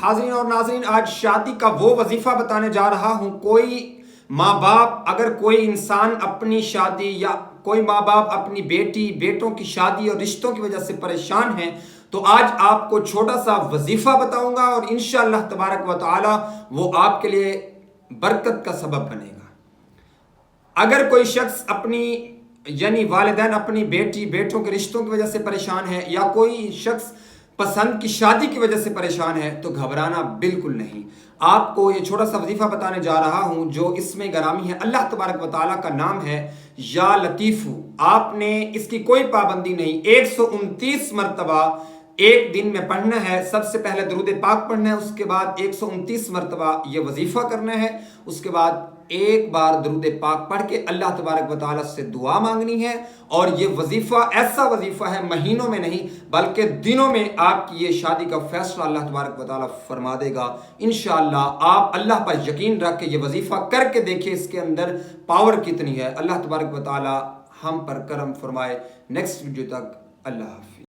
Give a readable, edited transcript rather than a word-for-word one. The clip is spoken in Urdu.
حاضرین اور ناظرین، آج شادی کا وہ وظیفہ بتانے جا رہا ہوں۔ کوئی ماں باپ، اگر کوئی انسان اپنی شادی یا کوئی ماں باپ اپنی بیٹی بیٹوں کی شادی اور رشتوں کی وجہ سے پریشان ہیں، تو آج آپ کو چھوٹا سا وظیفہ بتاؤں گا اور انشاءاللہ تبارک و تعالی وہ آپ کے لیے برکت کا سبب بنے گا۔ اگر کوئی شخص اپنی یعنی والدین اپنی بیٹی بیٹوں کے رشتوں کی وجہ سے پریشان ہے، یا کوئی شخص پسند کی شادی کی وجہ سے پریشان ہے، تو گھبرانا بالکل نہیں۔ آپ کو یہ چھوٹا سا وظیفہ بتانے جا رہا ہوں جو اس میں گرامی ہے۔ اللہ تبارک و تعالیٰ کا نام ہے یا لطیف۔ آپ نے اس کی کوئی پابندی نہیں، 129 مرتبہ ایک دن میں پڑھنا ہے۔ سب سے پہلے درود پاک پڑھنا ہے، اس کے بعد 129 مرتبہ یہ وظیفہ کرنا ہے، اس کے بعد ایک بار درود پاک پڑھ کے اللہ تبارک و تعالیٰ سے دعا مانگنی ہے۔ اور یہ وظیفہ ایسا وظیفہ ہے، مہینوں میں نہیں بلکہ دنوں میں آپ کی یہ شادی کا فیصلہ اللہ تبارک و تعالیٰ فرما دے گا انشاءاللہ۔ آپ اللہ پر یقین رکھ کے یہ وظیفہ کر کے دیکھیں اس کے اندر پاور کتنی ہے۔ اللہ تبارک و تعالیٰ ہم پر کرم فرمائے۔ نیکسٹ ویڈیو تک اللہ حافظ۔